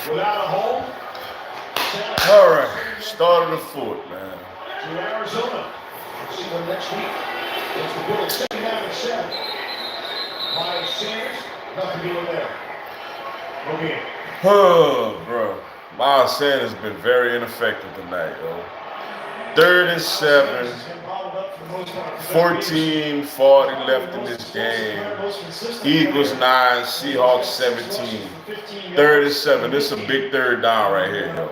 Without a home, All right, start of the fourth, man. to Arizona. We'll see them next week. It's the Bills sitting down at 7. Miles Sanders, nothing doing there. No game. Oh, bro. Miles Sanders been very ineffective tonight, yo. Third and 7, Has been bottled up for the most part. 14:40 left in this game. Eagles 9, Seahawks 17. Third and 7. This is a big third down right here, yo.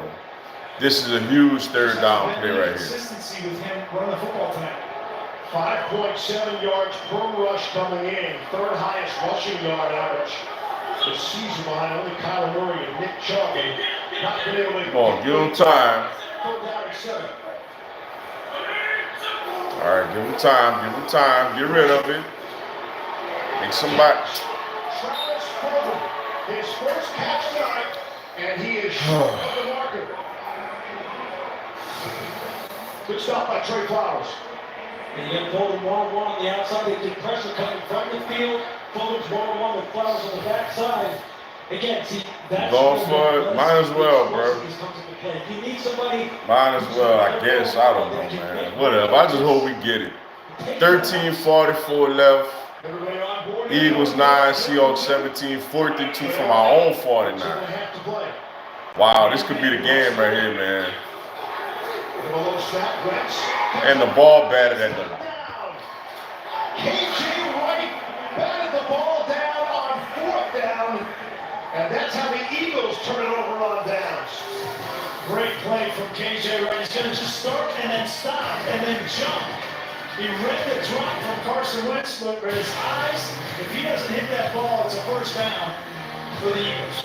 This is a huge third down play right here. Consistency with him running the football tonight. 5.7 yards per rush coming in. Third highest rushing yard average this season behind only Kyler Murray and Nick Chubb. Not been able to. Come on, give him time. Third down and 7. All right, give him time. Give him time. Get rid of it. Make somebody. Travis Fulgham, his first catch tonight, and he is short of the marker. Good stop by Trey Flowers. And you get Fulgham 1-on-1 on the outside. They get pressure coming from the field. Fulgham's 1-on-1 with Flowers on the backside. Again, see, that's Going for it. Might as well, bro. If you need somebody, Might as well, I guess. I don't know, man. Whatever. I just hope we get it. 13:44 left. Everybody on board. Eagles 9, Seahawks 17, 42 from our own 49. Have to play. Wow, this could be the game right here, man. Give a little snap, Wentz. And the ball batted at them. Down. KJ Wright batted the ball down on 4th down, and that's how the Eagles turn it over on downs. great play from KJ Wright. He's going to just start and then stop and then jump. He read the drop from Carson Wentz, but for his eyes, if he doesn't hit that ball, it's a first down for the Eagles.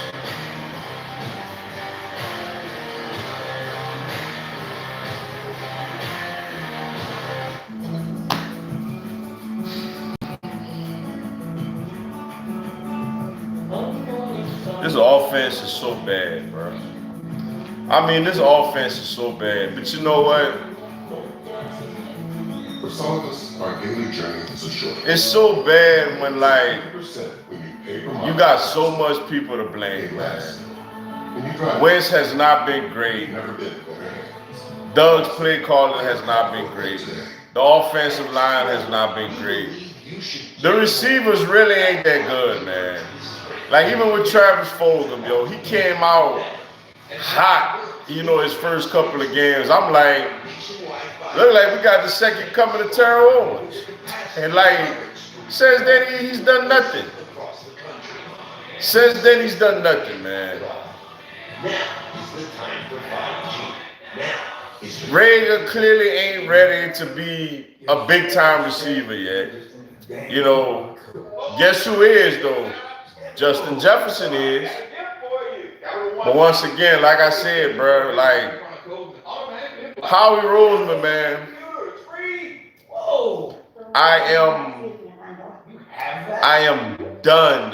This offense is so bad, bro. I mean, this offense is so bad. But you know what? For some of us, our daily journey is a short. It's so bad when, like, 100% when you pay for you got so much people to blame, man. When you drive, Wentz has not been great. you've never been over hands. Doug's play calling has not been great. The offensive line has not been great. The receivers really ain't that good, man. Like, even with Travis Fulgham, yo, he came out hot, you know, his first couple of games. I'm like, look like we got the second coming of Terrell Owens. And, like, since then, he's done nothing. Since then, he's done nothing, man. Rager clearly ain't ready to be a big-time receiver yet. You know, guess who is, though? Justin Jefferson is. But once again, like I said, bro, like, Howie Roseman, man, I am done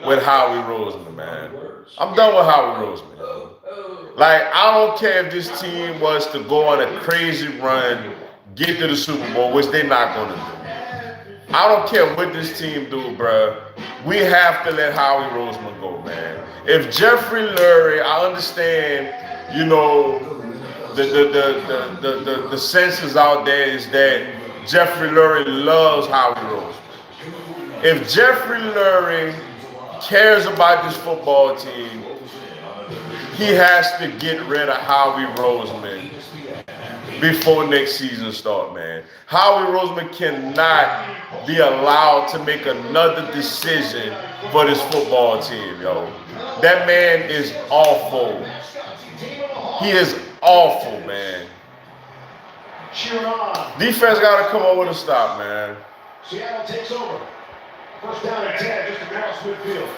with Howie Roseman, man. I'm done with Howie Roseman. Like, I don't care if this team was to go on a crazy run, get to the Super Bowl, which they're not going to do. I don't care what this team do, bro. We have to let Howie Roseman go, man. If Jeffrey Lurie, I understand, you know, the census out there is that Jeffrey Lurie loves Howie Roseman. If Jeffrey Lurie cares about this football team, he has to get rid of Howie Roseman before next season start, man. Howie Roseman cannot be allowed to make another decision for this football team, yo. That man is awful. He is awful, man. Defense got to come up with a stop, man. Seattle takes over. First down and 10, just across midfield.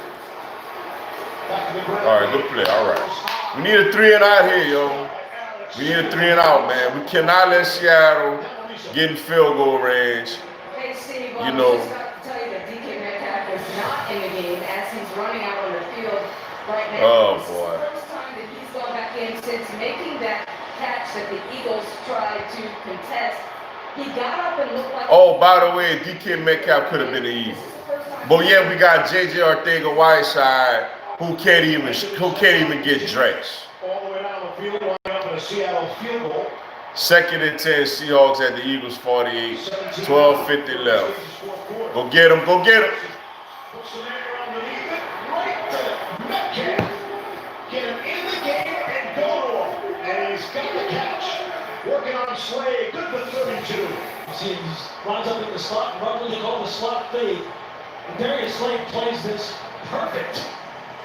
Back to the ground. All right, good play. All right. We need a 3 and out here, yo. We need a 3 and out, man. We cannot let Seattle get in field goal range. Hey, Steve, You know. I just got to tell you that DK Metcalf is not in the game as he's running out on the field right now. Oh, This is boy. the first time that he's gone back in since making that catch that the Eagles tried to contest. He got up and looked like... Oh, by the way, DK Metcalf could have been the Eagle. But yeah, we got J.J. Arcega-Whiteside who can't even get dressed. All the way down the field, winding up in a Seattle field goal. 2nd and 10, Seahawks at the Eagles 48, 12:50 left. Go get him, go get him. Puts the man underneath it, right to Metcalf. Get him in the game and go to him. And he's got the catch. Working on Slade, good for 32. See, he lines up in the slot, and what they call the slot fade. And Darius Slade plays this perfect.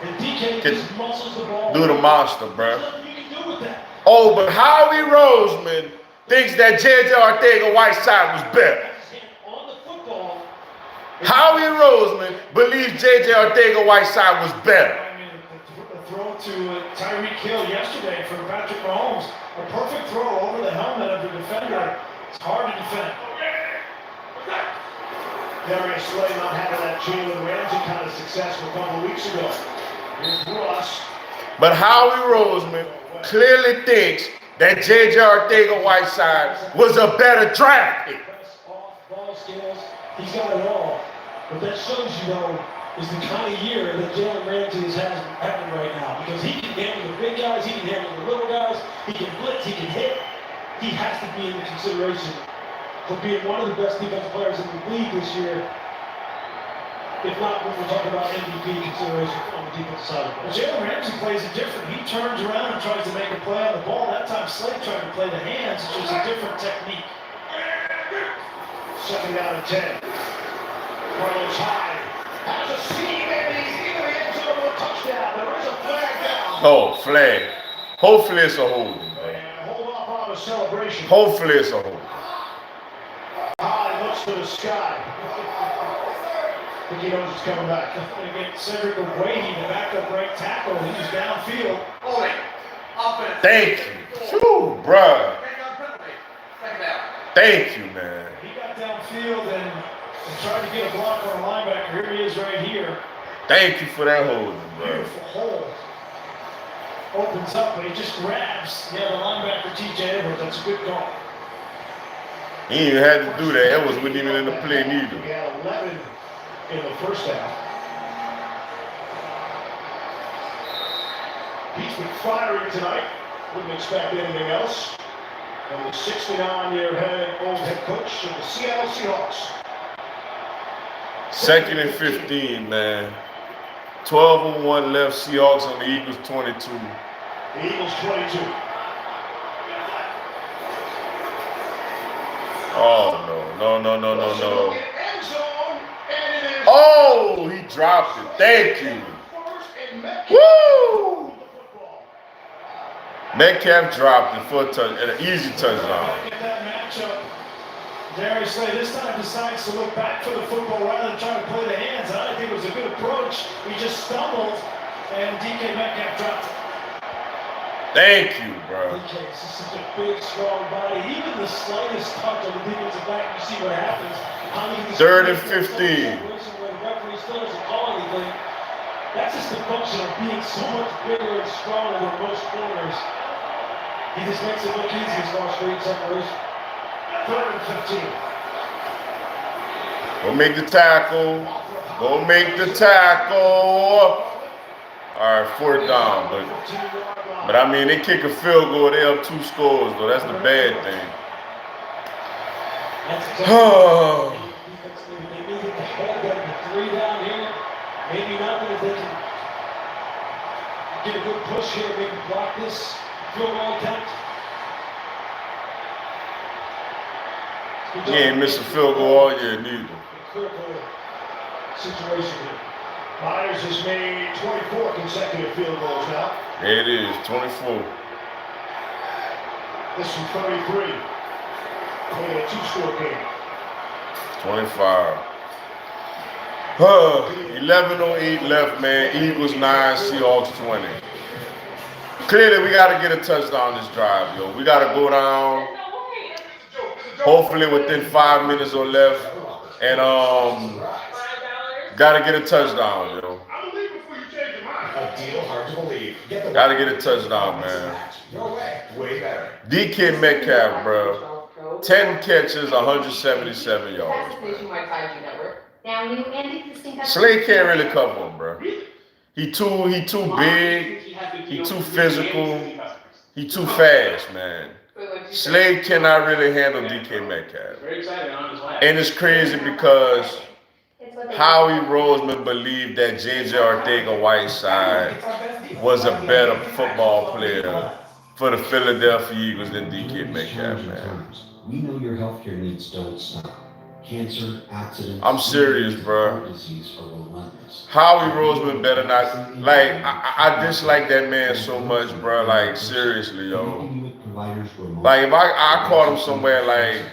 And DK just muscles the ball. Do the monster, bro. There's nothing you can do with that. Oh, but Howie Roseman thinks that J.J. Arcega-Whiteside was better. On the football. Howie Roseman believes J.J. Arcega-Whiteside was better. I mean, the throw to Tyreek Hill yesterday from Patrick Mahomes. A perfect throw over the helmet of the defender. It's hard to defend. Darius Slade not having that Jalen Ramsey kind of success a couple of weeks ago. Here's Ross. But Howie Roseman clearly thinks that J.J. Arcega-Whiteside was a better draft pick. Off ball skills, he's got it all. But that shows you, though, is the kind of year that Jalen Ramsey is having right now. Because he can handle the big guys, he can handle the little guys, he can blitz, he can hit. He has to be in the consideration for being one of the best defensive players in the league this year. If not, when we're talking about MVP consideration on the defensive side of the ball. Jalen Ramsey plays it different. He turns around and tries to make a play on the ball. That time Slade tried to play the hands. It's just a different technique. 2nd down and 10. Carlos Hyde has a seam and he's into the end zone for a touchdown. There is a flag down. Oh, flag. Hopefully it's a holding, bro. And hold off on the celebration. Hopefully it's a holding. Hyde looks to the sky. I think he knows it's coming back. Again, Cedric Ogwuehi, the backup right tackle, he was downfield. Thank you. Phew, bruh. Thank you, man. He got downfield and tried to get a block on a linebacker. Here he is right here. Thank you for that holding, bro. Beautiful hole. Opens up, but he just grabs the linebacker, T.J. Edwards. That's a good call. He ain't even had to do that. That wasn't even in the play neither. We had 11 in the first half. He's been firing tonight. Wouldn't expect anything else. And the 69-year old head coach of the Seattle Seahawks. 2nd and 15, man. 12:01 left. Seahawks on the Eagles 22. The Eagles 22. Oh, no. End zone, and it is Oh, he dropped it. Thank you. first and Metcalf. Woo! Metcalf dropped it for an easy touchdown. Look at that matchup. Darius Slade this time decides to look back for the football rather than trying to play the hands. And I think it was a good approach. He just stumbled, and DK Metcalf dropped it. Thank you, bro. DK is such a big, strong body. Even the slightest touch on the defensive back, you see what happens. How he can 3rd and just 15. when the referee still doesn't call anything. That's just the function of being so much bigger and stronger than most corners. He just makes it look easy as far as screen separation. 3rd and 15. Go make the tackle. Go make the tackle. All right, 4th down. But I mean, they kick a field goal. They up 2 scores, though. That's the bad thing. That's exactly they needed to hold them to 3 down here. Maybe not, but if they can get a good push here, maybe block this field goal attempt. He ain't missed a field goal all year, neither. Critical situation here. Myers has made 24 consecutive field goals now. There it is, 24. This from 33. Making a 2-score game. 25. 11:08 left, man. Eagles 9, Seahawks 20. Clearly, we got to get a touchdown this drive, yo. We got to go down, hopefully within 5 minutes or less, and got to get a touchdown, yo. I believe before you change your mind. A deal hard to believe. Got to get a touchdown, man. No way. Way better. DK Metcalf, bro. 10 catches, 177 yards. Nationwide 5G network. Now new and existing customers. Slade can't really cover him, bro. He too big. He too physical. He too fast, man. Slade cannot really handle DK Metcalf. And it's crazy because Howie Roseman believed that J.J. Arcega-Whiteside was a better football player for the Philadelphia Eagles than DK Metcalf, man. We know your healthcare needs don't stop. Cancer, accidents. I'm serious, bro. Disease are relentless. Howie Roseman better not. Like, I dislike that man so much, bro. Like, seriously, yo. Like, if I caught him somewhere, like,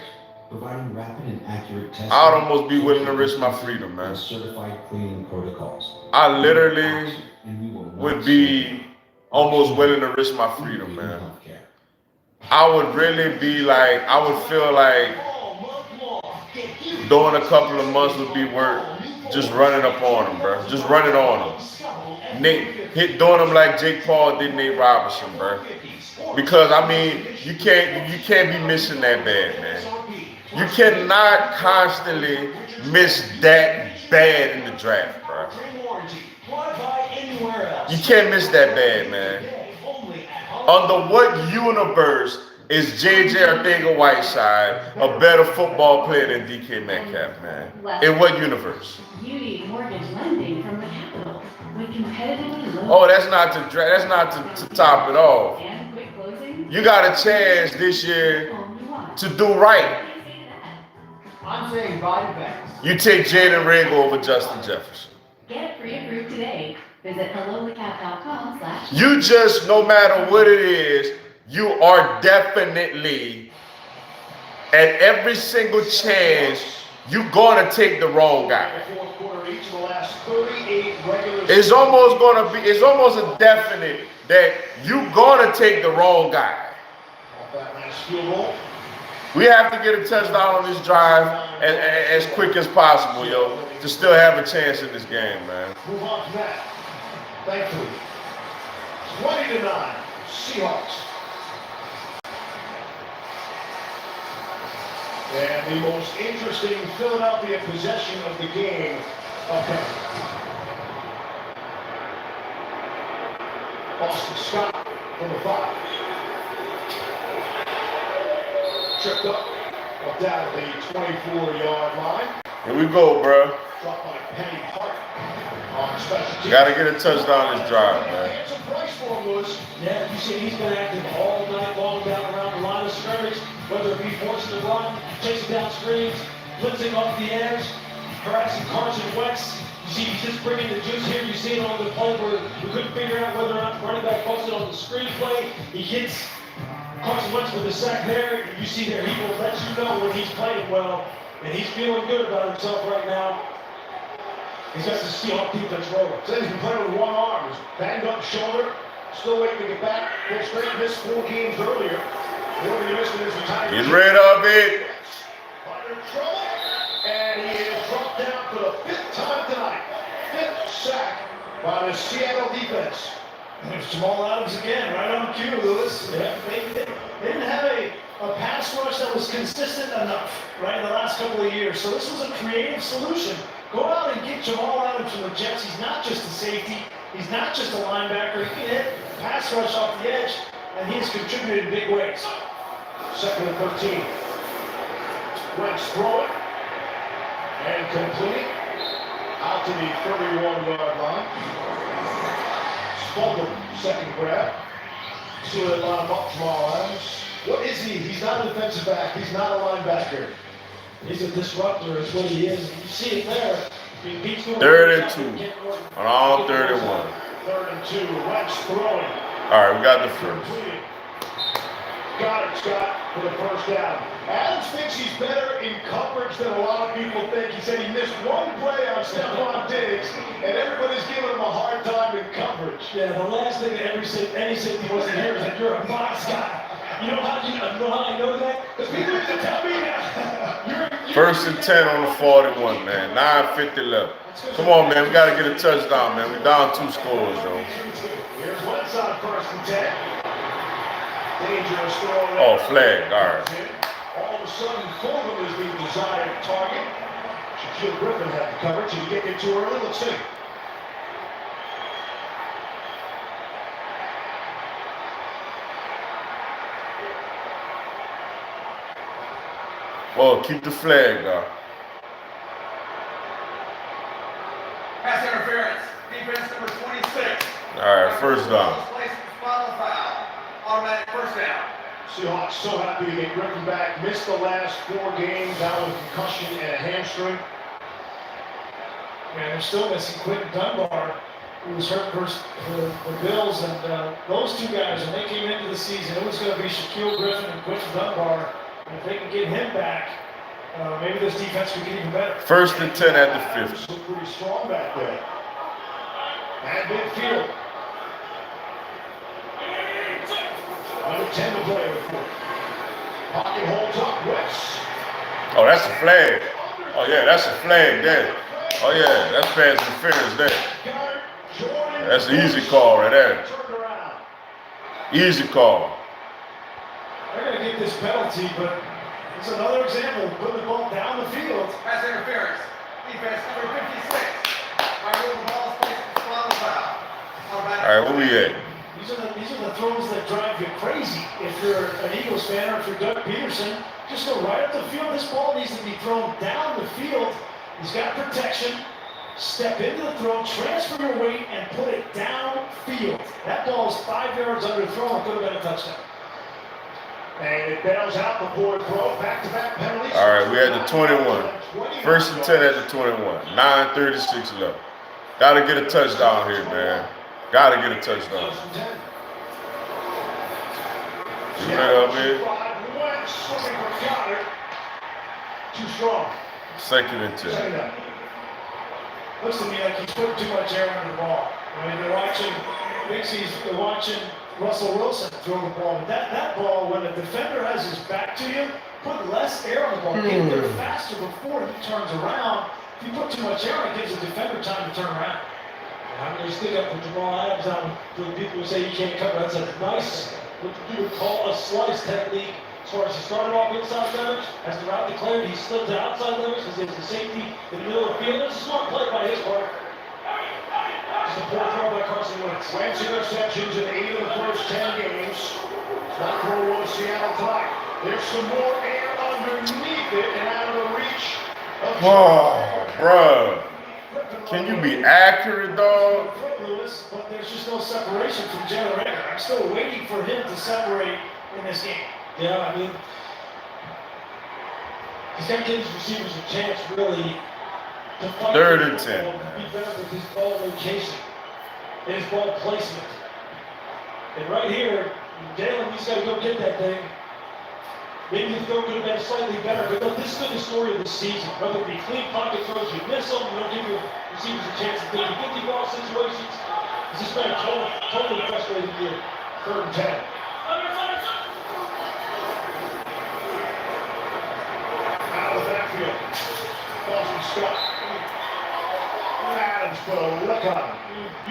providing rapid and accurate testing, I'd almost be willing to risk my freedom, man. Certified cleaning protocols. I literally would be almost willing to risk my freedom, man. I would really be like, I would feel like doing a couple of months would be worth just running up on him, bro. Just running on him. Doing him like Jake Paul did Nate Robinson, bro. Because I mean, you can't be missing that bad, man. You cannot constantly miss that bad in the draft, bro. You can't miss that bad, man. Under what universe is J.J. Arcega-Whiteside a better football player than DK Metcalf, man? In what universe? You need mortgage lending from the Capital with competitively low. Oh, that's not to top it off. And quick closing. You got a chance this year to do right. I'm saying buy the banks. You take Jalen Reagor over Justin Jefferson. Get it pre-approved today. Visit hellotocap.com/. You just, no matter what it is, you are definitely, at every single chance, you're going to take the wrong guy. It's almost a definite that you're going to take the wrong guy. We have to get a touchdown on this drive as quick as possible, yo, to still have a chance in this game, man. Move on to that. Thankfully. 20-9, Seahawks. And the most interesting Philadelphia possession of the game upcoming. Boston Scott from the 5. Tripped up down at the 24-yard line. Here we go, bro. Dropped by Penny Hart on special teams. Got to get a touchdown this drive, man. Some price for him, Lewis. Yeah, you see he's been active all night long down around the line of scrimmage, whether it be forcing the run, chasing down screens, blitzing off the edge, harassing Carson Wentz. You see he's just bringing the juice here. You see it on the play where we couldn't figure out whether or not the running back posted on the screen play. He hits Carson Wentz with a sack there. You see there, he will let you know when he's playing well, and he's feeling good about himself right now. He's got the Seahawks defense rolling. Says he's been playing with one arm. He's banged up shoulder. Still waiting to get back. Full straight, missed 4 games earlier. He missed in his retirement. Get rid of it. Under trouble. And he is dropped down for the 5th time tonight. 5th sack by the Seattle defense. There's Jamal Adams again, right on cue, Lewis. Yeah, they didn't have a pass rush that was consistent enough, right, in the last couple of years. So this was a creative solution. Go out and get Jamal Adams from the Jets. He's not just a safety. He's not just a linebacker. He can hit pass rush off the edge, and he has contributed in big ways. 2nd and 13. Wentz throwing and completing out to the 31-yard line. Spalding, 2nd grab. See where they line him up, Jamal Adams. What is he? He's not a defensive back. He's not a linebacker. He's a disruptor is what he is. You see it there. He beats the 32 on all 31. 3rd and 2. Wentz throwing. All right, we got the first. Got it, Scott, for the first down. Adams thinks he's better in coverage than a lot of people think. He said he missed one play on Stephon Diggs, and everybody's giving him a hard time in coverage. Yeah, the last thing that any safety wants to hear is that you're a box guy. You know how I know that? Because people used to tell me that. 1st and 10 on the 41, man. 9:50 left. Come on, man. We got to get a touchdown, man. We're down 2 scores, yo. Here's Wentz on 1st and 10. Dangerous throw. Oh, flag. All right. All of a sudden, Fulgham is the desired target. Shaquille Griffin had the coverage. Did he get it too early? Let's see. Well, keep the flag, though. Pass interference. Defense number 26. All right, first down. Final foul. Automatic first down. Seahawks so happy to get Griffin back. Missed the last 4 games out with concussion and a hamstring. Man, they're still missing Quentin Dunbar, who was hurt versus the Bills, and those two guys, when they came into the season, it was going to be Shaquille Griffin and Quentin Dunbar. And if they can get him back, maybe this defense could get even better. First and 10 at the 50. Looked pretty strong back there. At midfield. Under 10 to play with 4. Pocket holds up. West. Oh, that's a flag. Oh, yeah, that's a flag there. Oh, yeah, that's pass interference there. That's an easy call right there. Easy call. They're going to get this penalty, but it's another example of putting the ball down the field. Pass interference. Defense number 56. By rule, the ball is placed in the final foul. All right, where we at? These are the throws that drive you crazy. If you're an Eagles fan or if you're Doug Peterson, just go right up the field. This ball needs to be thrown down the field. He's got protection. Step into the throw, transfer your weight, and put it downfield. That ball is 5 yards underthrown. It could have been a touchdown. And it bails out before it throw. Back-to-back penalties. All right, we at the 21. First and 10 at the 21. 9:36 left. Got to get a touchdown here, man. Got to get a touchdown. You know what I mean? Too strong. Second and 10. Looks to me like he's putting too much air on the ball. I mean, they're watching Russell Wilson throw the ball. But that ball, when the defender has his back to you, put less air on the ball. Get there faster before he turns around. If you put too much air on it, gives the defender time to turn around. I'm going to stick up for Jamal Adams on for the people who say you can't cover. That's a nice, what you would call a slice technique. As far as he started off inside leverage, as the route declared, he slipped to outside leverage because there's a safety in the middle of the field. It's a smart play by his part. Just a poor throw by Carson Wentz. Wentz interceptions in 8 of the first 10 games. Not for one Seattle tonight. There's some more air underneath it and out of the reach of Oh, bro. Can you be accurate, dog? Lewis, but there's just no separation from Jalen Reagor. I'm still waiting for him to separate in this game. Yeah, I mean, he's got to give his receivers a chance really to fight. 3rd and 10. Be better with his ball location and his ball placement. And right here, Jalen, he's got to go get that thing. Maybe the throw could have been slightly better, but look, this has been the story of the season. Whether it be clean pocket throws, you miss them, you don't give your receivers a chance to think. You get the ball situations. It's just been a totally frustrating year. 3rd and 10. Out of the backfield. Boston Scott. Adams put a look on him.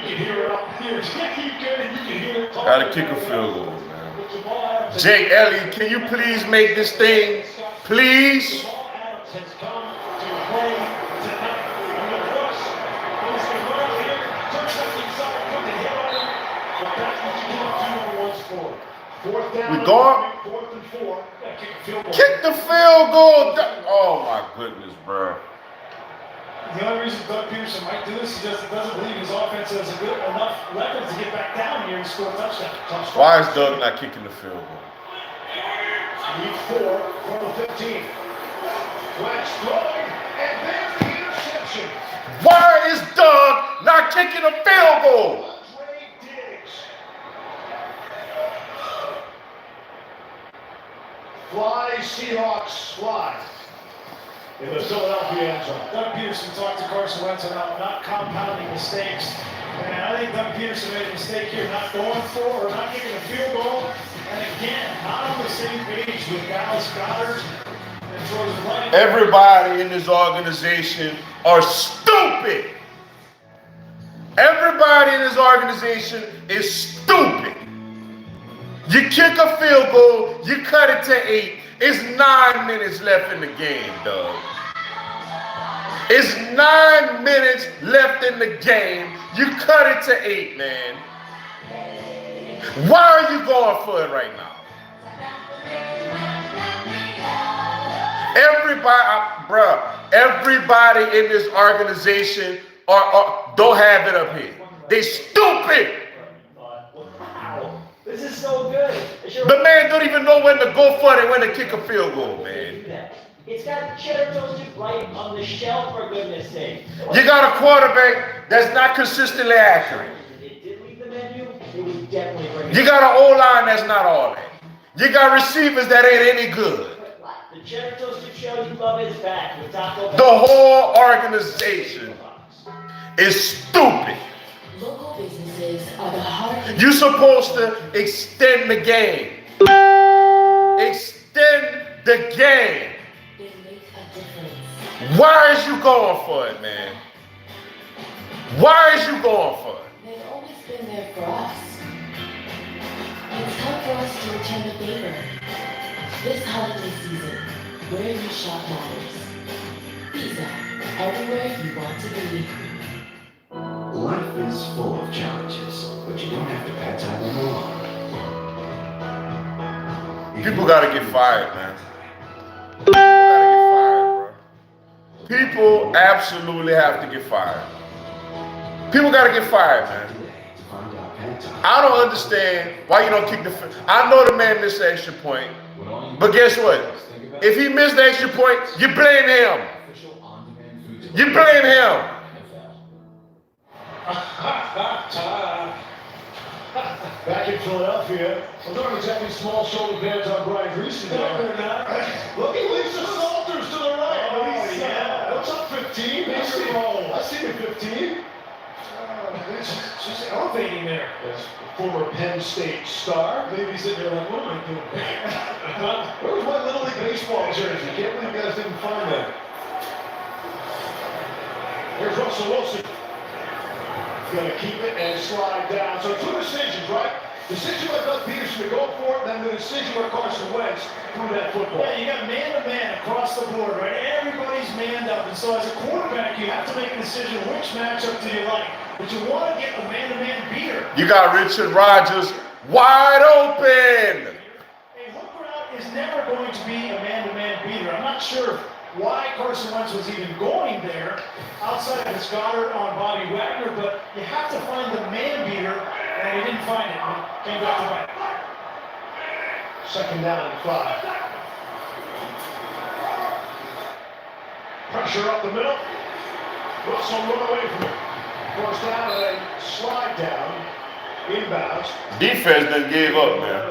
You can hear it up here. You can hear it. Got to kick a field goal, man. Jake Elliott, can you please make this thing? Please? Jamal Adams has come to play tonight. And of course, he's going to run out here, turn something inside, put the hit on him. But that's what you do 2 on 1 for. 4th down. We gone? 4th and 4. Yeah, kick a field goal. Kick the field goal. Oh, my goodness, bro. The only reason Doug Peterson might do this is just he doesn't believe his offense has enough weapons to get back down here and score a touchdown. Why is Doug not kicking the field goal? Need 4 from the 15. Wentz throwing, and there's the interception. Why is Doug not kicking a field goal? Trey Diggs. Fly, Seahawks, fly. In the Philadelphia end zone. Doug Peterson talked to Carson Wentz about not compounding mistakes. And I think Doug Peterson made a mistake here, not going for or not kicking a field goal. And again, not on the same page with Dallas Goedert. And throws right. Everybody in this organization are stupid. Everybody in this organization is stupid. You kick a field goal, you cut it to 8. It's 9 minutes left in the game, Doug. It's 9 minutes left in the game. You cut it to 8, man. Why are you going for it right now? everybody in this organization don't have it up here. They stupid. Wow. This is so good. The man don't even know when to go for it and when to kick a field goal, man. It's got cheddar toasted right on the shelf, for goodness sake. You got a quarterback that's not consistently accurate. It did leave the menu, it was definitely bringing. You got an O-line that's not all that. You got receivers that ain't any good. The cheddar toasted show you love is back with Taco Bell. The whole organization is stupid. Local businesses are the heart. You're supposed to extend the game. Extend the game. They make a difference. Why is you going for it, man? Why is you going for it? They've always been there for us. It's time for us to return the favor. This holiday season, where you shop matters. Visa, everywhere you want to be. Life is full of challenges, but you don't have to pad time them alone. People gotta get fired, man. People gotta get fired, bro. People absolutely have to get fired. People gotta get fired, man. I don't understand why you don't kick the field. I know the man missed the extra point, but guess what? If he missed the extra point, you blame him. You blame him. Back in Philadelphia, well, not exactly small shoulder pads on Brian Greasy there. No, they're not. Look at Lisa Salters to the right. Oh, yeah. What's up, 15? I see you, 15. She's elevating there. Yes, former Penn State star. Maybe he's sitting there like, what am I doing? Where was my Little League baseball jersey? Can't believe you guys didn't find that. Here's Russell Wilson. Gonna keep it and slide down. So two decisions, right? Decision by Doug Peterson to go for it, then the decision by Carson Wentz through that football. Yeah, you got man-to-man across the board, right? Everybody's manned up. And so as a quarterback, you have to make a decision which matchup do you like. But you want to get a man-to-man beater. You got Richard Rodgers wide open. A hook route is never going to be a man-to-man beater. I'm not sure why Carson Wentz was even going there outside of his Goddard on Bobby Wagner, but you have to find the man beater, and he didn't find it. He came back to bite. Second down and 5. Pressure up the middle. Russell run away from it. Force down and then slide down. Inbounds. Defense done gave up, man.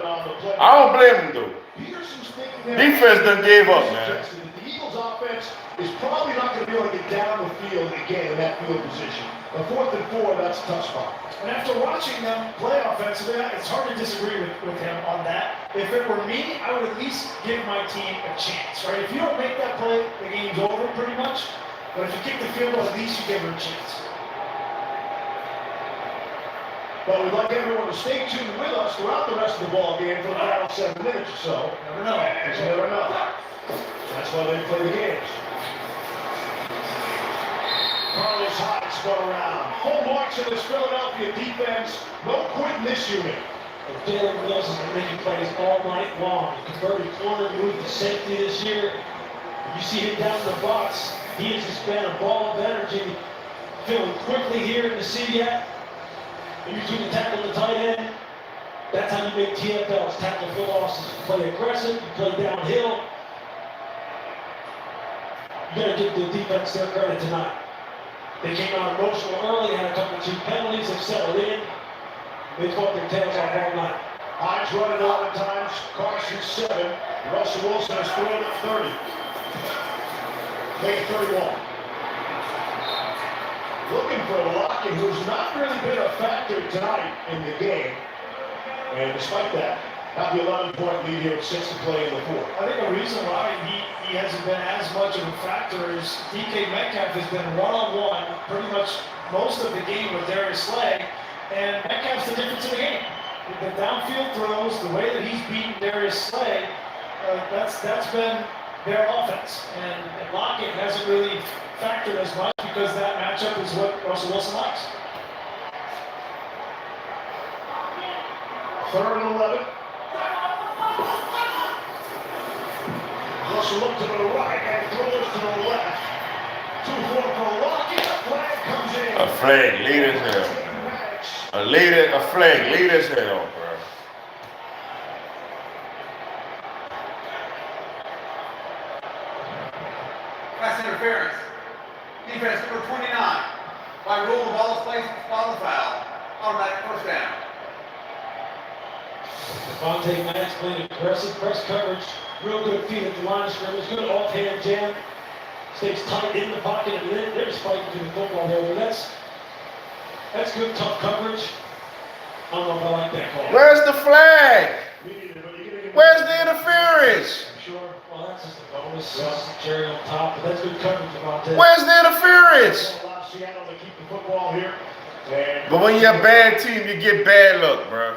I don't blame him, though. Peterson's thinking there. Defense done gave up, man. The Eagles offense is probably not going to be able to get down the field again in that field position. A 4th and 4, that's a tough spot. And after watching them play offensively, it's hard to disagree with him on that. If it were me, I would at least give my team a chance, right? If you don't make that play, the game's over pretty much. But if you kick the field goal, at least you give them a chance. But we'd like everyone to stay tuned with us throughout the rest of the ball game for the final 7 minutes or so. Never know. Because you never know. That's why they play the games. Carlos Hyde spun around. Full marks in this Philadelphia defense. No quitting this unit. Jalen Wilson has been making plays all night long. Converted corner, moved to safety this year. You see him down in the box. He has just been a ball of energy. Feeling quickly here in the CDAT. Between the tackle and the tight end. That's how you make TFLs. Tackle for losses. You play aggressive, you play downhill. You gotta give the defense their credit tonight. They came out emotional early, had a couple of 2 penalties, have settled in. They fought their tails off all night. Hyde's running 11 times, Carson 7. Russell Wilson has thrown it 30. Make it 31. Looking for Lockett, who's not really been a factor tonight in the game. And despite that, have the 11-point lead here with 6 to play in the 4th. I think the reason why he hasn't been as much of a factor is DK Metcalf has been one-on-one pretty much most of the game with Darius Slay, and Metcalf's the difference in the game. The downfield throws, the way that he's beaten Darius Slay, that's been their offense. And Lockett hasn't really factored as much because that matchup is what Russell Wilson likes. 3rd and 11. Russell look to the right and throws to the left. 2-4 for Lockett. A flag comes in. A flag, lead as hell. A flag, lead as hell, bro. Pass interference. Defense number 29. By rule, the ball is placed at the spot of the foul. Automatic first down. Devontae Maddox playing aggressive press coverage. Real good feet at the line of scrimmage. Good offhand jam. Stays tight in the pocket. And they're just fighting through the football there. But that's good, tough coverage. I don't know if I like that call. Where's the flag? Where's the interference? Sure. Well, that's just a bonus. That's the cherry on top. But that's good coverage, Devontae. Where's the interference? Allow Seattle to keep the football here. But when you're a bad team, you get bad luck, bro.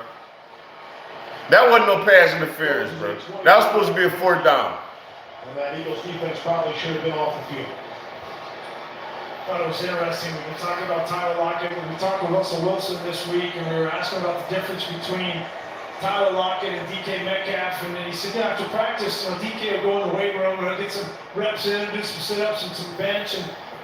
That wasn't no pass interference, bro. That was supposed to be a 4th down. And that Eagles defense probably should have been off the field. I thought it was interesting. We were talking about Tyler Lockett. We talked with Russell Wilson this week, and we were asking about the difference between Tyler Lockett and DK Metcalf. And then he said, after practice, DK will go in the weight room and get some reps in, do some sit-ups and some bench.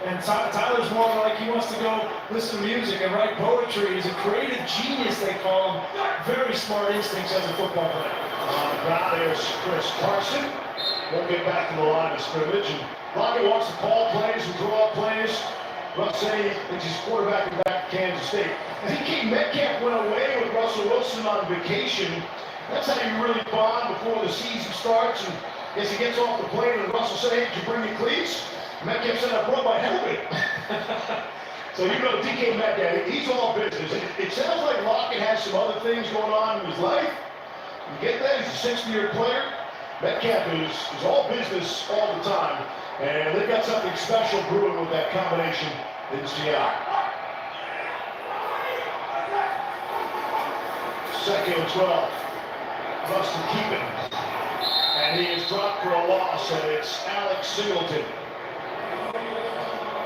And Tyler's more like he wants to go listen to music and write poetry. He's a creative genius, they call him. Very smart instincts as a football player. On the ground, there's Chris Carson. Won't get back to the line of scrimmage. And Lockett wants to call plays and draw plays. Russ saying thinks he's quarterbacking back to Kansas State. DK Metcalf went away with Russell Wilson on vacation. That's how you really bond before the season starts. And as he gets off the plane and Russell said, hey, did you bring your cleats? Metcalf said, I brought my helmet. So you know DK Metcalf, he's all business. It sounds like Lockett has some other things going on in his life. You get that? He's a 60-year player. Metcalf is all business all the time. And they've got something special brewing with that combination in Seattle. 2nd and 12. Rustin keeping. And he is dropped for a loss, and it's Alex Singleton.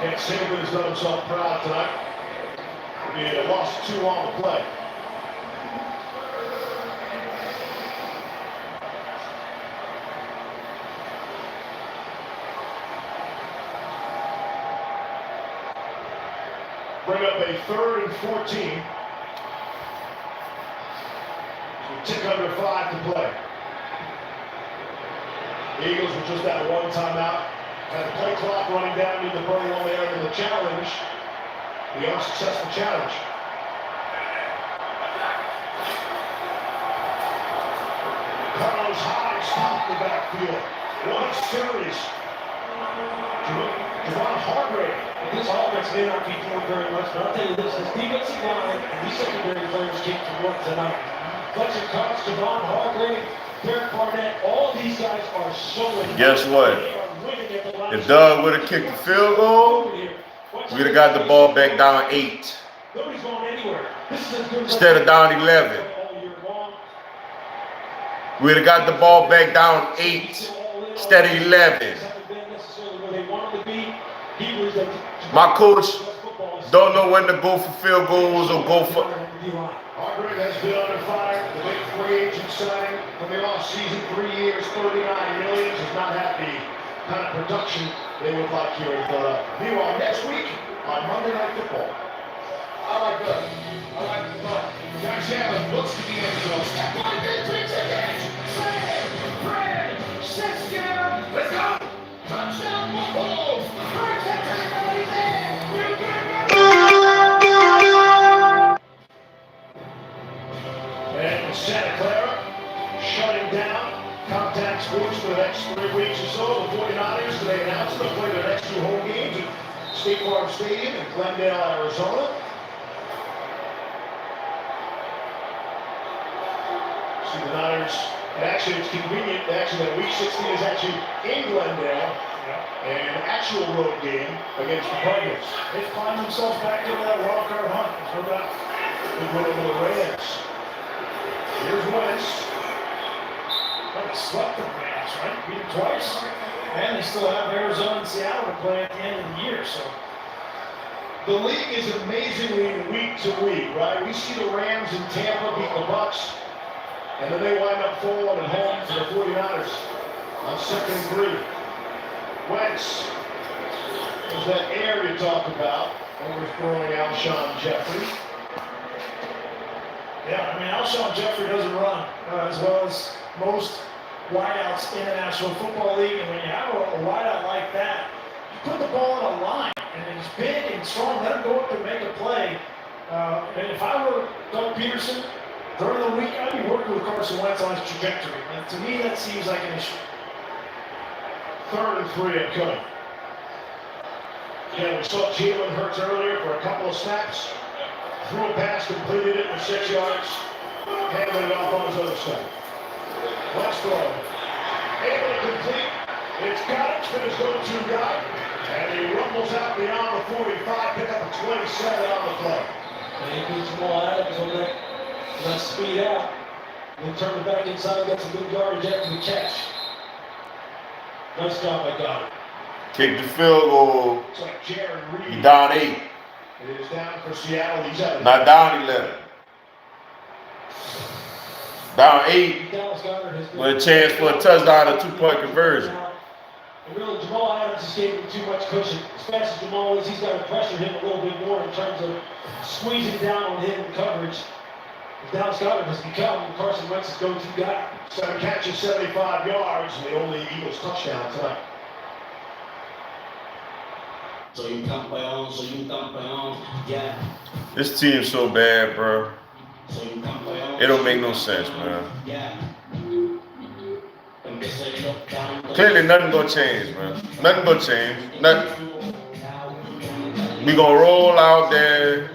Ken Singleton's done himself proud tonight. He lost 2 on the play. Bring up a 3rd and 14. So tick under 5 to play. The Eagles were just at 1 timeout. Had the play clock running down, need to burn one there in the challenge. The unsuccessful challenge. Carlos Hyde stopped the backfield. What a series. Javon Hargrave. This offense may not be doing very much, but I'll tell you this defensive line and these secondary players came to work tonight. Fletcher Cox, Javon Hargrave, Derek Barnett, all these guys are showing. Guess what? If Doug would have kicked the field goal, we'd have got the ball back down 8. Nobody's going anywhere. Instead of down 11. We'd have got the ball back down 8 instead of 11. My coach don't know when to go for field goals or go for. Hargrave has been under fire. The big free agent signing from the offseason, 3 years, $39 million. Does not have the kind of production they would like here in Philadelphia. Meanwhile, next week on Monday Night Football. I like that. I like the fun. Josh Allen looks to be in the zone. Step on victory ticket. Sam, Fred, Siska. Let's go. Touchdown, Buffalo. And Santa Clara shutting down contact sports for the next 3 weeks or so. The 49ers today announced they'll play their next 2 home games at State Farm Stadium in Glendale, Arizona. See the Niners, and actually it's convenient, actually that week 16 is actually in Glendale. An actual road game against the Cardinals. They've climbed themselves back into that wild card hunt. There's no doubt. Good win over the Rams. Here's Wentz. Well, they swept the Rams, right? Beat them twice. And they still have Arizona and Seattle to play at the end of the year. So the league is amazingly week to week, right? We see the Rams in Tampa beat the Bucks, and then they wind up falling at home to the 49ers on 2nd and 3. Wentz. There's that air you talk about. Overthrowing Alshon Jeffrey. Yeah, I mean, Alshon Jeffrey doesn't run as well as most wideouts in the National Football League. And when you have a wideout like that, you put the ball in a line, and he's big and strong. Let him go up and make a play. And if I were Doug Peterson, during the week, I'd be working with Carson Wentz on his trajectory. And to me, that seems like an issue. 3rd and 3 upcoming. Again, we saw Jalen Hurts earlier for a couple of snaps. Threw a pass, completed it for 6 yards. Handed it off on his other side. Wentz throw. Able to complete. It's got it. It's been his go-to guy. And he rumbles out beyond the 45. Pick up a 27 on the play. And he beats Jamal Adams on that speed out. Then turn it back inside, gets some good yardage after the catch. Nice job by Goddard. Kick the field goal. It's like Jaron Reed. He down 8. It is down for Seattle. He's out. Not down 11. Down 8. Dallas Goddard has been With a chance for a touchdown or 2-point conversion. And really, Jamal Adams just gave him too much cushion. As fast as Jamal is, he's got to pressure him a little bit more in terms of squeezing down on him in coverage. Dallas Goddard has become Carson Wentz's go-to guy. 7 catches, 75 yards, and the only Eagles touchdown tonight. Soy un campeón, yeah. This team's so bad, bro. Soy un campeón. It don't make no sense, man. Yeah. Clearly, nothing gonna change, man. Nothing gonna change. Nothing. We gonna roll out there.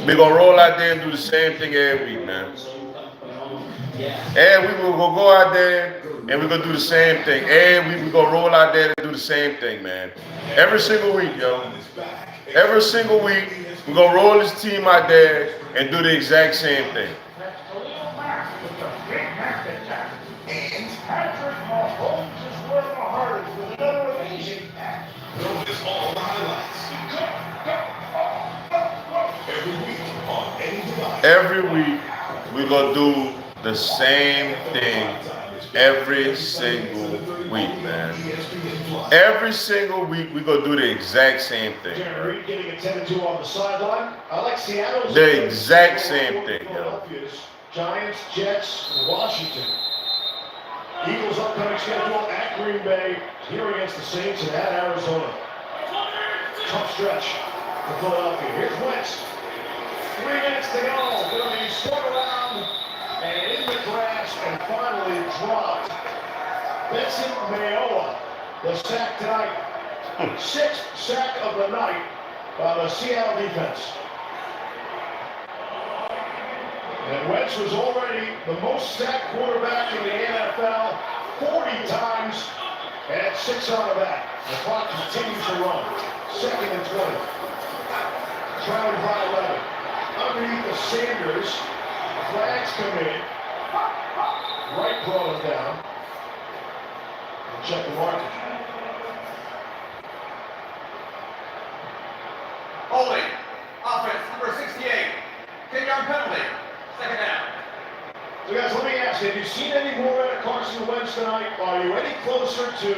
We gonna roll out there and do the same thing every week, man. And we will go out there and we're gonna do the same thing. And we gonna roll out there and do the same thing, man. Every single week, yo. Every single week, we're gonna roll this team out there and do the exact same thing. And Patrick Mahomes is where the heart is with another amazing pack. Notice all the highlights. Every week on any device. Every week, we're gonna do the same thing every single week, man. Every single week, we're gonna do the exact same thing. Jaron Bro. Reed getting attended to on the sideline. I like Seattle's. The exact same thing, yo. Giants, Jets, and Washington. Eagles upcoming schedule at Green Bay, here against the Saints and at Arizona. Tough stretch for Philadelphia. Here's Wentz. 3 minutes to go. Going to be swung around and in the grass and finally dropped. Vincent Mayowa, the sack tonight. 6th sack of the night by the Seattle defense. And Wentz was already the most sacked quarterback in the NFL, 40 times, and 6 on the back. The clock continues to run. 2nd and 20. Trailing by 11. Underneath the Sanders, flags come in. Right brought him down. And check the marker. Holding. Offense, number 68. 10-yard penalty. 2nd down. So guys, let me ask you, have you seen any more out of Carson Wentz tonight? Are you any closer to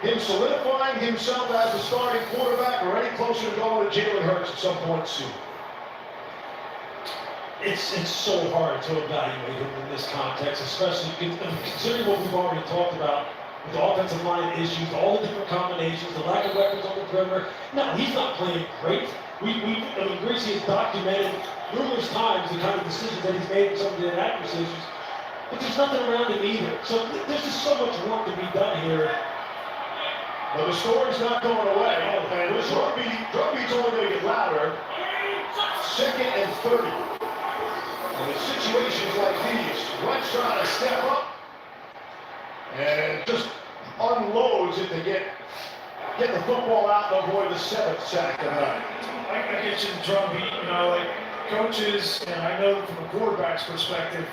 him solidifying himself as a starting quarterback, or any closer to going to Jalen Hurts at some point soon? It's so hard to evaluate him in this context, especially considering what we've already talked about with the offensive line issues, all the different combinations, the lack of weapons on the perimeter. No, he's not playing great. I mean, Greasy has documented numerous times the kind of decisions that he's made and some of the inaccuracies, but there's nothing around him either. So there's just so much work to be done here. But the story's not going away. And this rugby's only going to get louder. 2nd and 30. And in situations like these, Wentz trying to step up and just unloads it to get the football out and avoid the 7th sack tonight. I get you the drumbeat, like coaches, and I know from a quarterback's perspective,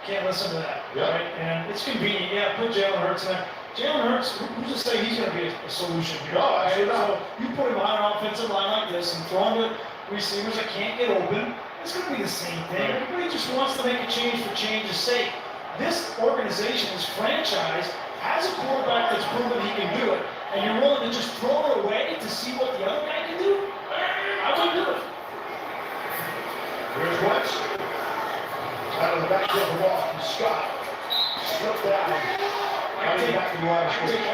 can't listen to that, right? And it's convenient, put Jalen Hurts in there. Jalen Hurts, who's to say he's going to be a solution here? No, absolutely not. So you put him on an offensive line like this and throw him to receivers that can't get open, it's going to be the same thing. Everybody just wants to make a change for change's sake. This organization, this franchise, has a quarterback that's proven he can do it, and you're willing to just throw it away to see what the other guy can do, I wouldn't do it. Here's Wentz. Out of the backfield for Boston. Scott. Slipped down. I take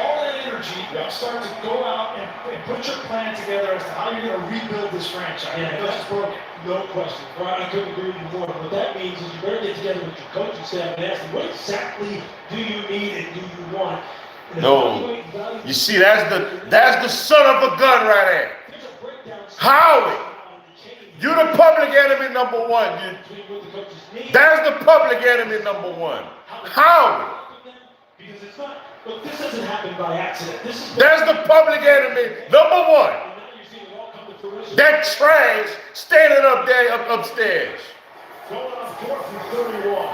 all that energy and start to go out and put your plan together as to how you're going to rebuild this franchise. Yeah, That's broken. No question. Brian, I couldn't agree with you more. What that means is you better get together with your coaching staff and ask them, what exactly do you need and do you want? And No. evaluate and value- You see, that's the son of a gun right there. There's a breakdown Howie, on the change you the public enemy number one. between what the coaches need. That's the public enemy number one. Howie, Because it's not, look, this doesn't happen by accident. This is that's the public enemy number one. and now you're seeing it all come to fruition. That trash standing up there upstairs. Going on 4th and 31.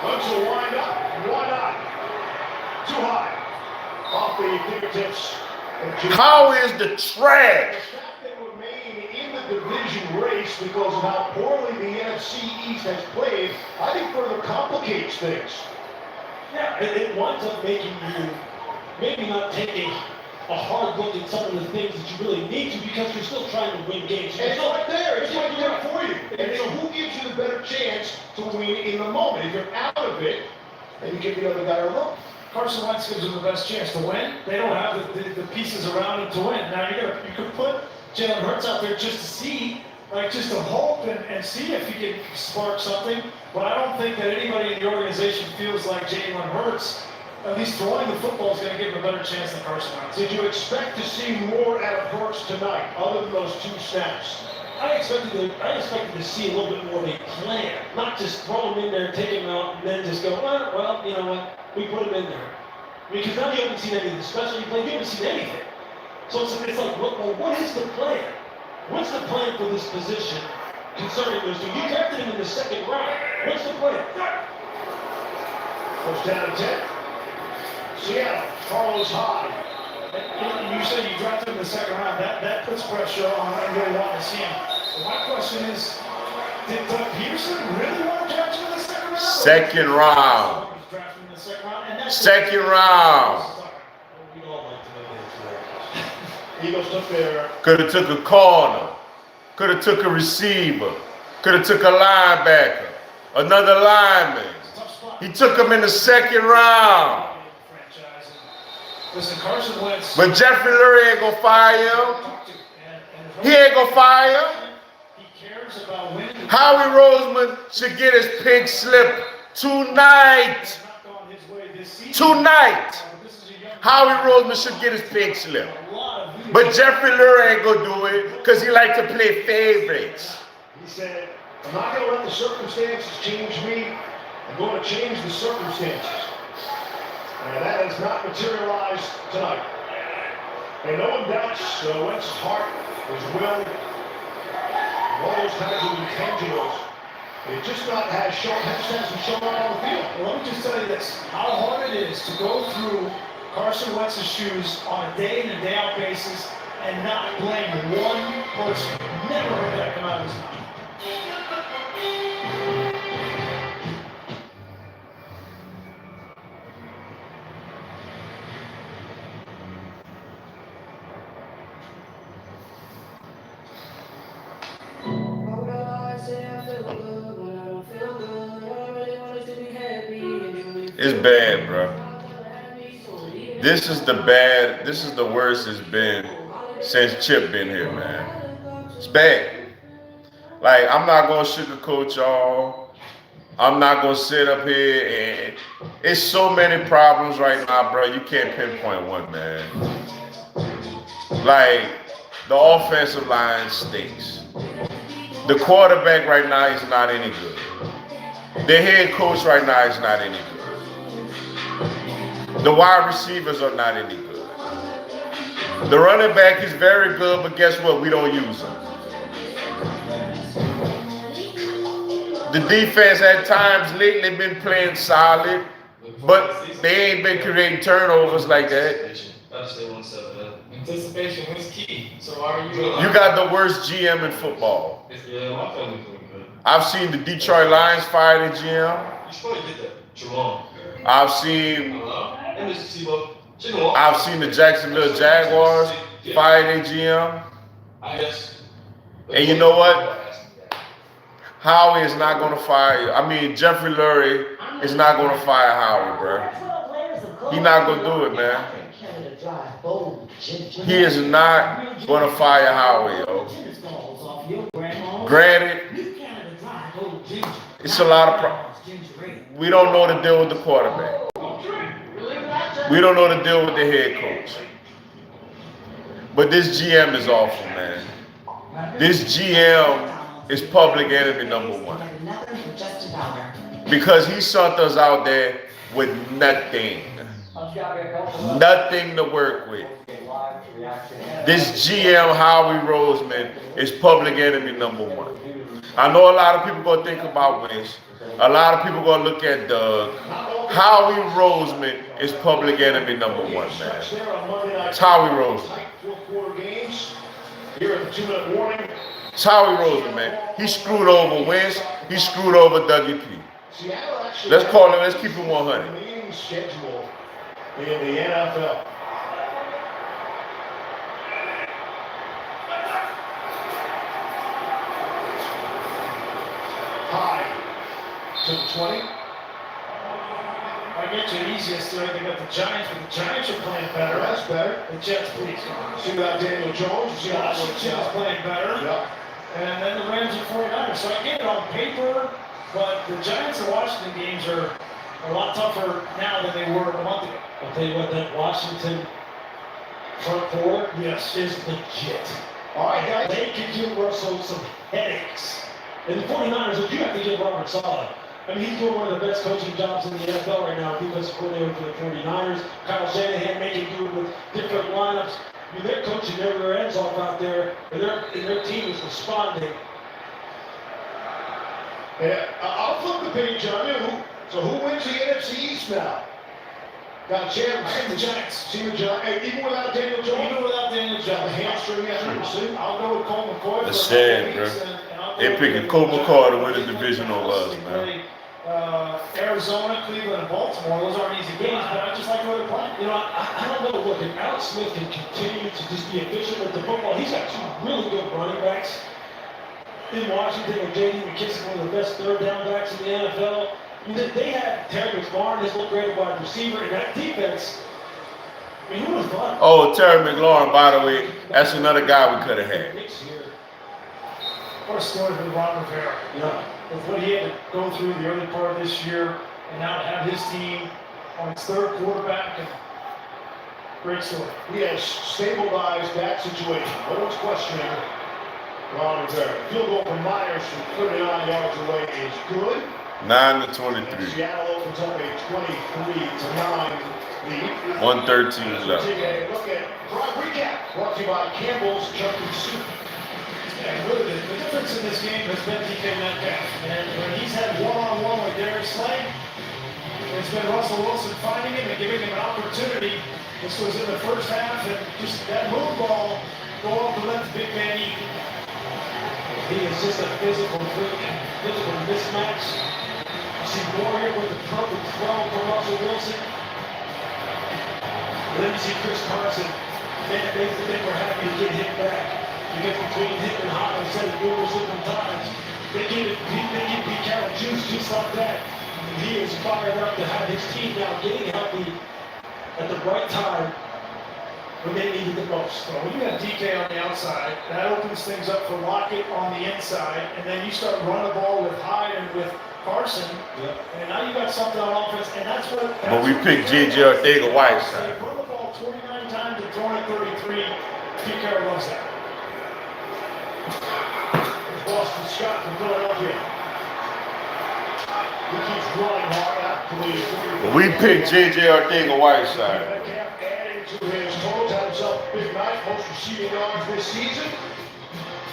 Wentz will wind up. Why not? Too high. Off the fingertips. of Jimmy. Howie is the trash. The fact they remain in the division race because of how poorly the NFC East has played, I think further complicates things. Yeah, it winds up making you maybe not taking a hard look at some of the things that you really need to because you're still trying to win games. And it's right there. It's right there for you. And so who gives you the better chance to win in the moment? If you're out of it, then you give the other guy a look. Carson Wentz gives them the best chance to win. They don't have the pieces around him to win. Now you could put Jalen Hurts out there just to see, like just to hope and see if he can spark something. But I don't think that anybody in the organization feels like Jalen Hurts, at least throwing the football, is going to give him a better chance than Carson Wentz. Did you expect to see more out of Hurts tonight, other than those 2 snaps? I expected to see a little bit more of a plan, not just throw him in there, take him out, and then just go, well, you know what, we put him in there. Because now you haven't seen any of the special you played, you haven't seen anything. So it's like, what is the plan? What's the plan for this position concerning those two? You drafted him in the 2nd round. What's the plan? First down and 10. Seattle, Carlos Hyde. You said you drafted him in the 2nd round. That puts pressure on everybody wanting to see him. But my question is, did Doug Peterson really want to draft him in the 2nd round? Second round. Draft him in the 2nd round, and that's Second round. We all like to know the answer. Eagles took their Could have took a corner. Could have took a receiver. Could have took a linebacker. Another lineman. tough spot. He took him in the 2nd round. Franchise. Listen, Carson Wentz. But Jeffrey Lurie ain't gonna fire him. He ain't gonna fire him. He cares about winning. Howie Roseman should get his pink slip tonight. Not gone his way this season. Tonight. This is a young Howie Roseman should get his pink slip. a lot of But Jeffrey Lurie ain't gonna do it because he like to play favorites. He said, I'm not going to let the circumstances change me. I'm going to change the circumstances. And that has not materialized tonight. And no one doubts Wentz's heart, his will, all those kinds of intangibles. It just hasn't shown up on the field. Well, let me just tell you this, how hard it is to go through Carson Wentz's shoes on a day in and day out basis and not blame one person. Never heard that come out of his mouth. It's bad, bro. This is the worst it's been since Chip been here, man. It's bad. Like, I'm not gonna sugarcoat y'all. I'm not gonna sit up here and it's so many problems right now, bro. You can't pinpoint one, man. Like, the offensive line stinks. The quarterback right now is not any good. The head coach right now is not any good. The wide receivers are not any good. The running back is very good, but guess what? We don't use him. The defense at times lately been playing solid, but they ain't been creating turnovers like that. Anticipation is key. So are you? You got the worst GM in football. Yeah, my family's doing good. I've seen the Detroit Lions fire the GM. You should probably did that, Jerome. I've seen Hey, Mr. Tebow. Chicken walk. I've seen the Jacksonville Jaguars fire their GM. I guess. And you know what? Howie is not going to fire you. I mean, Jeffrey Lurie is not going to fire Howie, bro. He's not going to do it, man. He is not going to fire Howie, yo. Granted, it's a lot of problems. We don't know the deal with the quarterback. We don't know the deal with the head coach. But this GM is awful, man. This GM is public enemy number one. Because he sent us out there with nothing. Nothing to work with. This GM, Howie Roseman, is public enemy number one. I know a lot of people going to think about Wentz. A lot of people going to look at Doug. Howie Roseman is public enemy number one, man. It's Howie Roseman. It's Howie Roseman, man. He screwed over Wentz. He screwed over Dougie P. Let's call him. Let's keep him 100. Schedule in the NFL. High to the 20. I get you the easiest today. They got the Giants, but the Giants are playing better. That's better. The Jets, please. See that Daniel Jones? You see how that works Washington is out? playing better. Yeah. And then the Rams and 49ers. So I get it on paper, but the Giants and Washington games are a lot tougher now than they were a month ago. I'll tell you what, that Washington front four is legit. All right, guys. They can give Russell some headaches. And the 49ers, you have to give Robert Saleh. I mean, he's doing one of the best coaching jobs in the NFL right now, defensive coordinator for the 49ers. Kyle Shanahan making do with different lineups. I mean, they're coaching their rear ends off out there, and their team is responding. Yeah, I'll flip the page on you. So who wins the NFC East now? Got a chance. I think the Giants. See the Giants. Even without Daniel Jones? Even without Daniel Got the Jones. hamstring injury. I'll go with Cole McCoy. That's sad, bro. They picking Cole McCoy to win the division over us, man. Arizona, Cleveland, and Baltimore. Those aren't easy games, but I just like where they're playing. You know, I don't know. Look, if Alex Smith can continue to just be efficient with the football, he's got two really good running backs in Washington with J.D. McKissick, one of the best third down backs in the NFL. I mean, they had Terry McLaurin, his little great wide receiver, and that defense. I mean, who was fun? Oh, Terry McLaurin, by the way, that's another guy we could have had. What a story for Ron Rivera. Yeah. With what he had to go through the early part of this year, and now to have his team on its third quarterback, and great story. He has stabilized that situation. No one's questioning Ron Rivera. Field goal from Myers from 39 yards away is good. 9-23. Seattle opens up a 23-9 lead. 113 left. Take a look at recap brought to you by Campbell's Chunky Soup. Yeah, really, the difference in this game has been DK Metcalf. And when he's had one-on-one with Darius Slay, it's been Russell Wilson finding him and giving him an opportunity. This was in the first half, and just that move ball go off and let the big man eat. He is just a physical freak, physical mismatch. You see Warrior with the perfect throw for Russell Wilson. And then you see Chris Carson. Man, they were happy to get him back. Because between him and Hopkins said it numerous different times. They give Pete Carroll juice just like that. And he is fired up to have his team now getting healthy at the right time when they needed the most. Well, when you got DK on the outside, that opens things up for Lockett on the inside, and then you start running the ball with Hyde and with Carson, and now you got something on offense, and that's what. But we picked J.J. Arcega-Whiteside. They run the ball 29 times and thrown it 33. Pete Carroll loves that. Boston Scott from Philadelphia. He keeps running hard after We picked J.J. Arcega-Whiteside. Adding to his totals, had himself a big night, most receiving yards this season.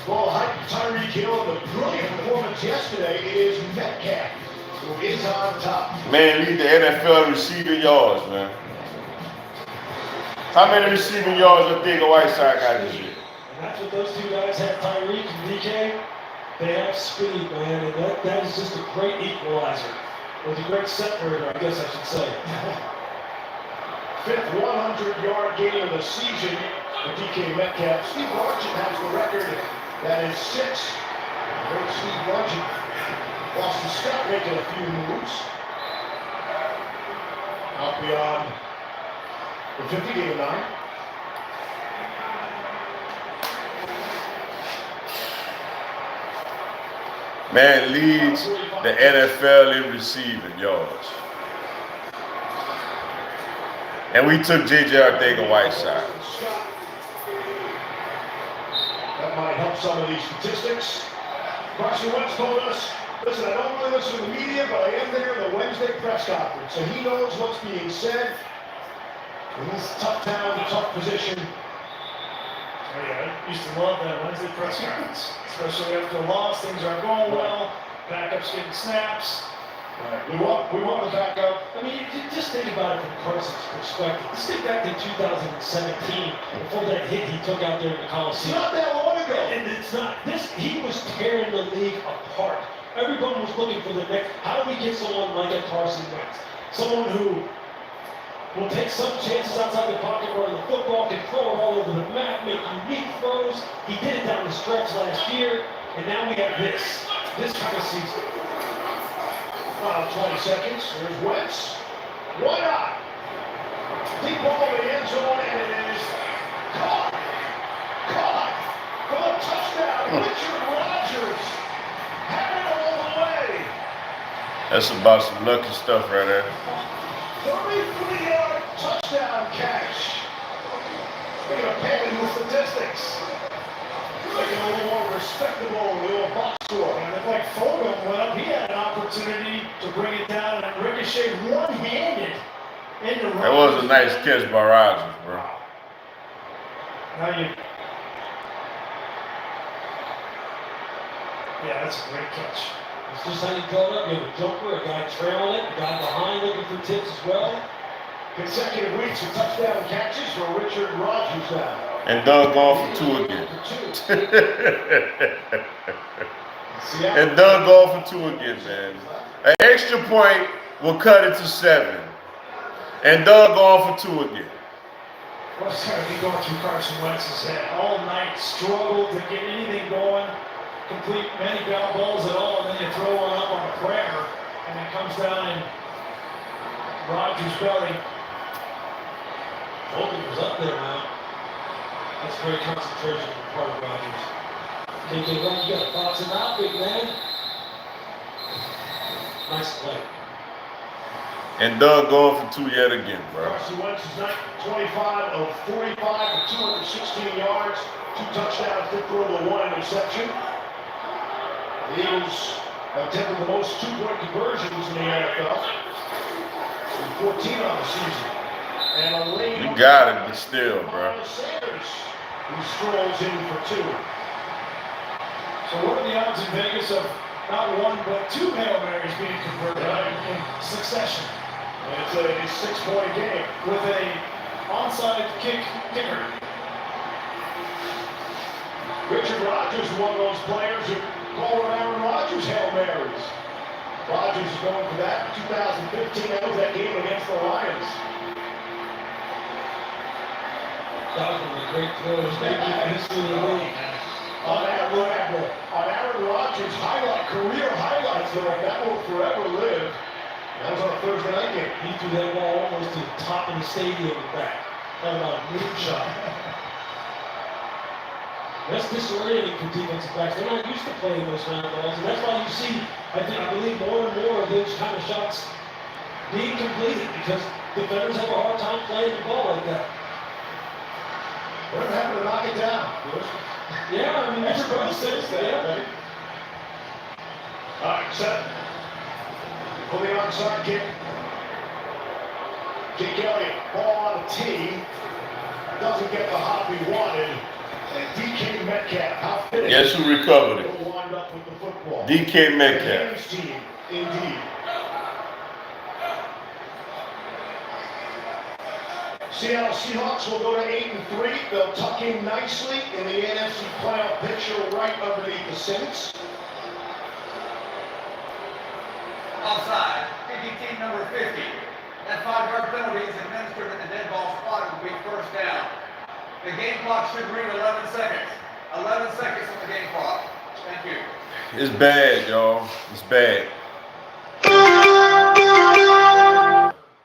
Well, Tyreek Hill, the brilliant performance yesterday is Metcalf, who is on top. Man, lead the NFL receiving yards, man. How many receiving yards Arcega-Whiteside got this year? And that's what those two guys have, Tyreek and DK. They have speed, man, and that is just a great equalizer. Was a great separator, I guess I should say. Fifth 100-yard game of the season for DK Metcalf. Steve Largent has the record. That is 6. Great Steve Largent. Boston Scott making a few moves. Out beyond the 50, game of 9. Man leads the NFL in receiving yards. And we took J.J. Arcega-Whiteside. That might help some of these statistics. Carson Wentz told us, listen, I don't really listen to the media, but I am there in the Wednesday press conference. So he knows what's being said. In this tough town, tough position. Oh, yeah, I used to love that Wednesday press conference, especially after a loss. Things aren't going well. Backups getting snaps. Right. We want the backup. I mean, just think about it from Carson's perspective. Let's get back to 2017, before that hit he took out there in the It's Coliseum. not that long ago. And it's not this. He was tearing the league apart. Everyone was looking for the next. How do we get someone like a Carson Wentz? Someone who will take some chances outside the pocket, run the football, can throw it all over the map, make unique throws. He did it down the stretch last year, and now we have this kind of season. 20 seconds. There's Wentz. Why not? Deep ball in the end zone, and it is caught. Caught for a touchdown. Richard Rodgers had it all the way. That's about some lucky stuff right there. 33-yard touchdown catch. Speaking of padding the statistics, making a little more respectable, a little box score. And if like Fulgham went up, he had an opportunity to bring it down and ricochet one-handed into Rodgers. That was a nice catch by Rodgers, bro. Now you. Yeah, that's a great catch. It's just how you build up. You have a jumper, a guy trailing it, a guy behind looking for tips as well. Consecutive weeks of touchdown catches for Richard Rodgers now. And Doug going for 2 again. And Doug going for 2 again, man. An extra point will cut it to 7. And Doug going for 2 again. What's going to be going through Carson Wentz's head all night? Struggled to get anything going, complete many ground balls at all, and then you throw one up on a prayer, and it comes down in Rodgers' belly. Hogan was up there now. That's great concentration on the part of Rodgers. KJ Wright, you got to box him out, big man. Nice play. And Doug going for 2 yet again, bro. Carson Wentz is 25 of 45 for 216 yards, 2 touchdowns, did throw the 1 interception. The Eagles have attempted the most 2-point conversions in the NFL. 14 on the season. And a late You got it, but still, bro. Sanders, who strolls in for 2. So what are the odds in Vegas of not 1 but 2 Hail Marys being converted in succession? It's a 6-point game with a onside kicker. Richard Rodgers is one of those players who call Aaron Rodgers Hail Marys. Rodgers is going for that. 2015, that was that game against the Lions. That was one of the great throws maybe in the history of the league. On Aaron Rodgers' career highlights, that will forever live. That was on a Thursday night game. He threw that ball almost to the top of the stadium and back. Talking about a moonshot. That's disorienting for defensive backs. They're not used to playing those kind of balls, and that's why you see, I believe, more and more of those kind of shots being completed because defenders have a hard time playing the ball like that. Whatever happened to knock it down? Yeah, I mean, Everybody says that, right? All right, set. For the onside kick. Jake Elliott, ball on the tee. Doesn't get the hop he wanted. And DK Metcalf, how fitting. Guess who recovered it? Will wind up with the football. DK Metcalf. Rams team, indeed. Seattle Seahawks will go to 8-3. They'll tuck in nicely in the NFC playoff picture right underneath the Saints. Offside. 50 team number 50. That 5-yard penalty is administered at the dead ball spot. It will be first down. The game clock should read 11 seconds. 11 seconds on the game clock. Thank you. It's bad, y'all. It's bad.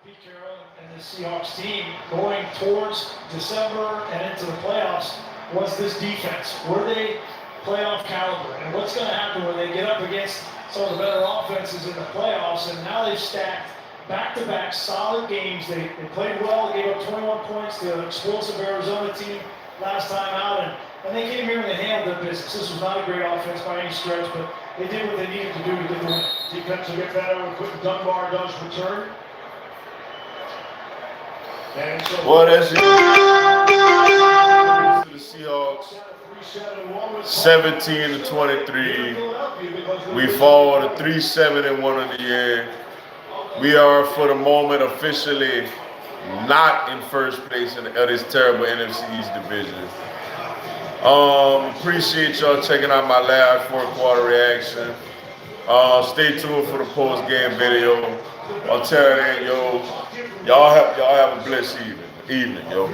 Pete Carroll and the Seahawks team going towards December and into the playoffs was this defense. Were they playoff caliber? And what's going to happen when they get up against some of the better offenses in the playoffs? And now they've stacked back-to-back solid games. They played well. They gave up 21 points to an explosive Arizona team last time out. And they came here and they handled their business. This was not a great offense by any stretch, but they did what they needed to do to get the win. Defense will get better when Quentin Dunbar does return. And so Well, that's it. To the Seahawks, 17-23. We fall to 3-7-1 in the year. We are, for the moment, officially not in first place in this terrible NFC East division. Appreciate y'all checking out my live fourth quarter reaction. Stay tuned for the post game video. Until then, yo, y'all have a blessed evening, yo.